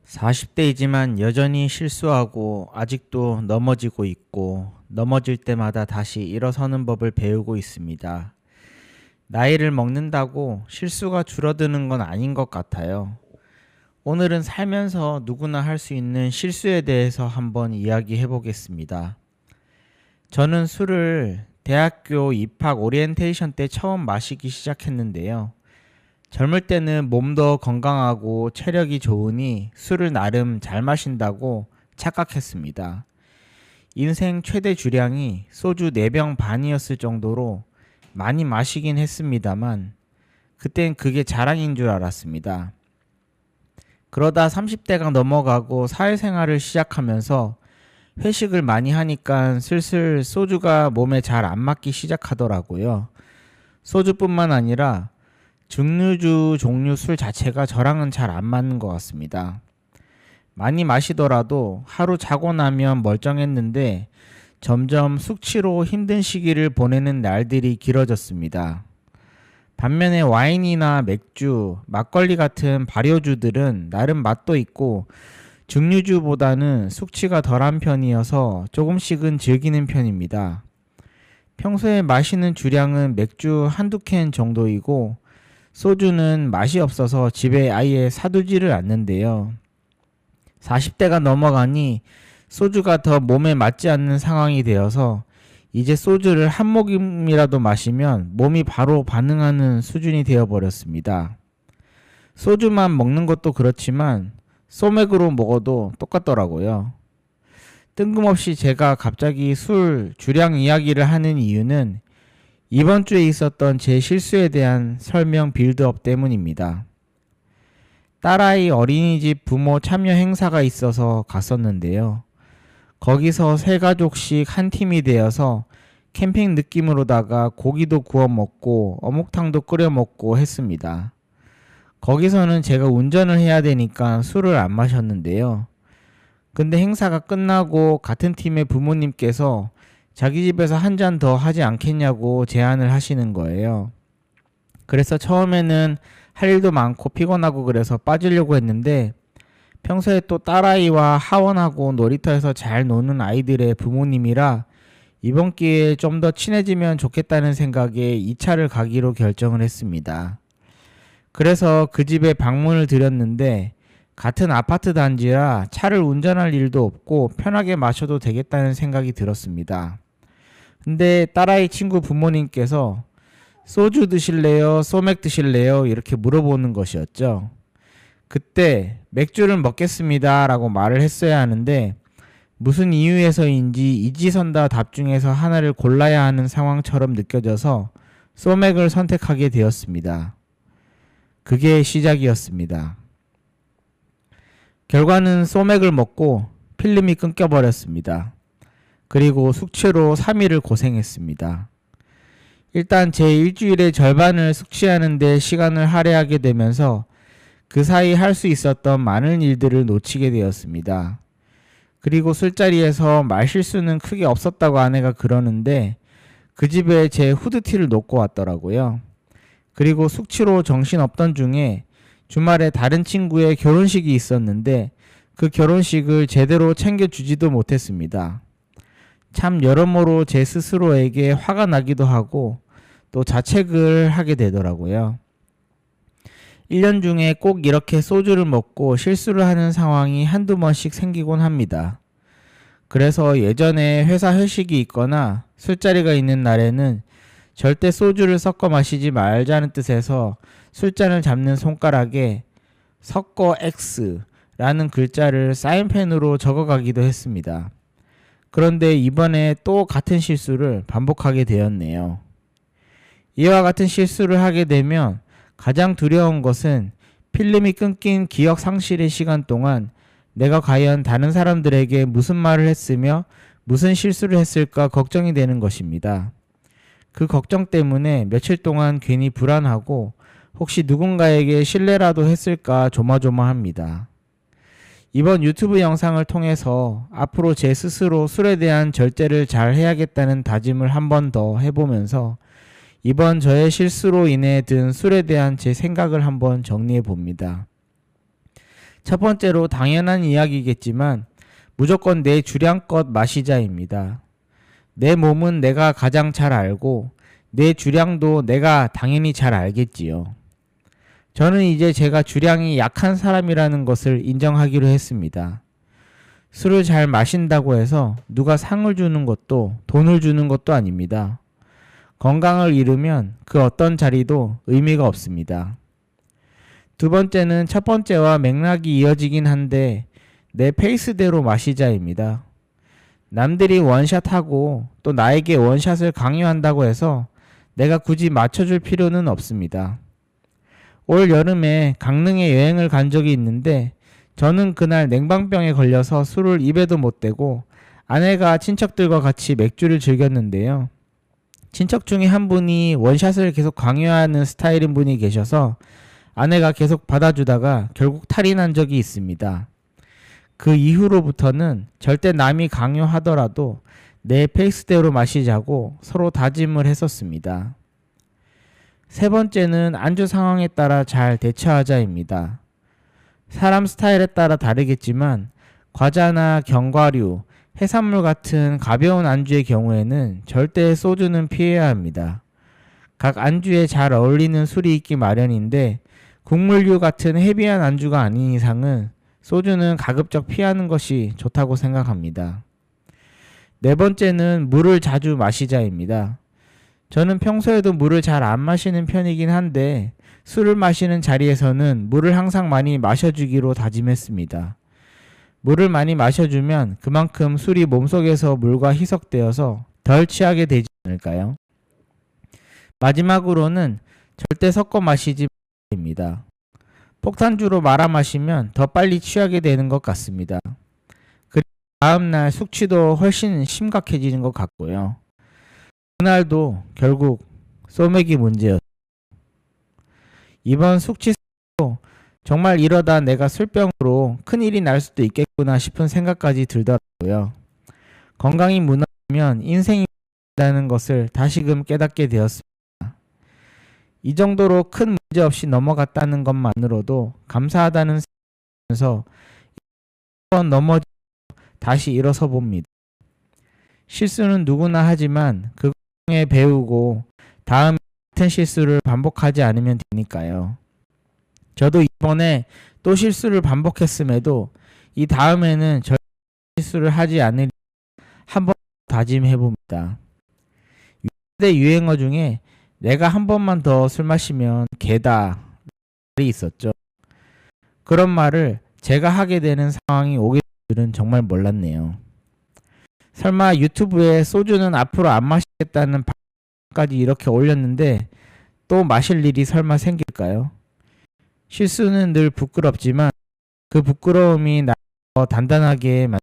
40대이지만 여전히 실수하고 아직도 넘어지고 있고 넘어질 때마다 다시 일어서는 법을 배우고 있습니다. 나이를 먹는다고 실수가 줄어드는 건 아닌 것 같아요. 오늘은 살면서 누구나 할 수 있는 실수에 대해서 한번 이야기해 보겠습니다. 저는 술을 대학교 입학 오리엔테이션 때 처음 마시기 시작했는데요. 젊을 때는 몸도 건강하고 체력이 좋으니 술을 나름 잘 마신다고 착각했습니다. 인생 최대 주량이 소주 4병 반이었을 정도로 많이 마시긴 했습니다만 그땐 그게 자랑인 줄 알았습니다. 그러다 30대가 넘어가고 사회생활을 시작하면서 회식을 많이 하니까 슬슬 소주가 몸에 잘 안 맞기 시작하더라고요. 소주뿐만 아니라 증류주 종류 술 자체가 저랑은 잘 안 맞는 것 같습니다. 많이 마시더라도 하루 자고 나면 멀쩡했는데 점점 숙취로 힘든 시기를 보내는 날들이 길어졌습니다. 반면에 와인이나 맥주, 막걸리 같은 발효주들은 나름 맛도 있고 증류주보다는 숙취가 덜한 편이어서 조금씩은 즐기는 편입니다. 평소에 마시는 주량은 맥주 한두 캔 정도이고 소주는 맛이 없어서 집에 아예 사두지를 않는데요. 40대가 넘어가니 소주가 더 몸에 맞지 않는 상황이 되어서 이제 소주를 한 모금이라도 마시면 몸이 바로 반응하는 수준이 되어버렸습니다. 소주만 먹는 것도 그렇지만 소맥으로 먹어도 똑같더라고요. 뜬금없이 제가 갑자기 술 주량 이야기를 하는 이유는 이번 주에 있었던 제 실수에 대한 설명 빌드업 때문입니다. 딸아이 어린이집 부모 참여 행사가 있어서 갔었는데요. 거기서 세 가족씩 한 팀이 되어서 캠핑 느낌으로다가 고기도 구워 먹고 어묵탕도 끓여 먹고 했습니다. 거기서는 제가 운전을 해야 되니까 술을 안 마셨는데요. 근데 행사가 끝나고 같은 팀의 부모님께서 자기 집에서 한 잔 더 하지 않겠냐고 제안을 하시는 거예요. 그래서 처음에는 할 일도 많고 피곤하고 그래서 빠지려고 했는데 평소에 또 딸아이와 하원하고 놀이터에서 잘 노는 아이들의 부모님이라 이번 기회에 좀 더 친해지면 좋겠다는 생각에 2차를 가기로 결정을 했습니다. 그래서 그 집에 방문을 드렸는데 같은 아파트 단지라 차를 운전할 일도 없고 편하게 마셔도 되겠다는 생각이 들었습니다. 근데 딸아이 친구 부모님께서 소주 드실래요? 소맥 드실래요? 이렇게 물어보는 것이었죠. 그때 맥주를 먹겠습니다 라고 말을 했어야 하는데 무슨 이유에서인지 이지선다 답 중에서 하나를 골라야 하는 상황처럼 느껴져서 소맥을 선택하게 되었습니다. 그게 시작이었습니다. 결과는 소맥을 먹고 필름이 끊겨버렸습니다. 그리고 숙취로 3일을 고생했습니다. 일단 제 일주일의 절반을 숙취하는 데 시간을 할애하게 되면서 그 사이 할 수 있었던 많은 일들을 놓치게 되었습니다. 그리고 술자리에서 말실수는 크게 없었다고 아내가 그러는데 그 집에 제 후드티를 놓고 왔더라고요. 그리고 숙취로 정신없던 중에 주말에 다른 친구의 결혼식이 있었는데 그 결혼식을 제대로 챙겨주지도 못했습니다. 참 여러모로 제 스스로에게 화가 나기도 하고 또 자책을 하게 되더라고요. 1년 중에 꼭 이렇게 소주를 먹고 실수를 하는 상황이 한두 번씩 생기곤 합니다. 그래서 예전에 회사 회식이 있거나 술자리가 있는 날에는 절대 소주를 섞어 마시지 말자는 뜻에서 술잔을 잡는 손가락에 섞어 X라는 글자를 사인펜으로 적어가기도 했습니다. 그런데 이번에 또 같은 실수를 반복하게 되었네요. 이와 같은 실수를 하게 되면 가장 두려운 것은 필름이 끊긴 기억 상실의 시간 동안 내가 과연 다른 사람들에게 무슨 말을 했으며 무슨 실수를 했을까 걱정이 되는 것입니다. 그 걱정 때문에 며칠 동안 괜히 불안하고 혹시 누군가에게 신뢰라도 했을까 조마조마합니다. 이번 유튜브 영상을 통해서 앞으로 제 스스로 술에 대한 절제를 잘 해야겠다는 다짐을 한 번 더 해보면서 이번 저의 실수로 인해 든 술에 대한 제 생각을 한번 정리해 봅니다. 첫 번째로 당연한 이야기겠지만 무조건 내 주량껏 마시자입니다. 내 몸은 내가 가장 잘 알고 내 주량도 내가 당연히 잘 알겠지요. 저는 이제 제가 주량이 약한 사람이라는 것을 인정하기로 했습니다. 술을 잘 마신다고 해서 누가 상을 주는 것도 돈을 주는 것도 아닙니다. 건강을 잃으면 그 어떤 자리도 의미가 없습니다. 두 번째는 첫 번째와 맥락이 이어지긴 한데 내 페이스대로 마시자입니다. 남들이 원샷하고 또 나에게 원샷을 강요한다고 해서 내가 굳이 맞춰줄 필요는 없습니다. 올 여름에 강릉에 여행을 간 적이 있는데 저는 그날 냉방병에 걸려서 술을 입에도 못 대고 아내가 친척들과 같이 맥주를 즐겼는데요. 친척 중에 한 분이 원샷을 계속 강요하는 스타일인 분이 계셔서 아내가 계속 받아주다가 결국 탈이 난 적이 있습니다. 그 이후로부터는 절대 남이 강요하더라도 내 페이스대로 마시자고 서로 다짐을 했었습니다. 세 번째는 안주 상황에 따라 잘 대처하자입니다. 사람 스타일에 따라 다르겠지만 과자나 견과류, 해산물 같은 가벼운 안주의 경우에는 절대 소주는 피해야 합니다. 각 안주에 잘 어울리는 술이 있기 마련인데 국물류 같은 헤비한 안주가 아닌 이상은 소주는 가급적 피하는 것이 좋다고 생각합니다. 네 번째는 물을 자주 마시자입니다. 저는 평소에도 물을 잘 안 마시는 편이긴 한데 술을 마시는 자리에서는 물을 항상 많이 마셔주기로 다짐했습니다. 물을 많이 마셔주면 그만큼 술이 몸속에서 물과 희석되어서 덜 취하게 되지 않을까요? 마지막으로는 절대 섞어 마시지 말입니다. 폭탄주로 말아 마시면 더 빨리 취하게 되는 것 같습니다. 그리고 다음날 숙취도 훨씬 심각해지는 것 같고요. 그날도 결국 소맥이 문제였어요. 이번 숙취도 정말 이러다 내가 술병으로 큰일이 날 수도 있겠구나 싶은 생각까지 들더라고요. 건강이 무너지면 인생이 무너진다는 것을 다시금 깨닫게 되었습니다. 이 정도로 큰 문제 없이 넘어갔다는 것만으로도 감사하다는 생각을 하면서 한번 넘어지고 다시 일어서 봅니다. 실수는 누구나 하지만 그걸 통해 배우고 다음에 같은 실수를 반복하지 않으면 되니까요. 저도 이번에 또 실수를 반복했음에도 이 다음에는 절대 실수를 하지 않으려 한번 다짐해 봅니다. 유대 유행어 중에 내가 한 번만 더 술 마시면 개다 말이 있었죠. 그런 말을 제가 하게 되는 상황이 오게 될 줄은 정말 몰랐네요. 설마 유튜브에 소주는 앞으로 안 마시겠다는 방까지 이렇게 올렸는데 또 마실 일이 설마 생길까요? 실수는 늘 부끄럽지만 그 부끄러움이 나를 더 단단하게 만듭니다.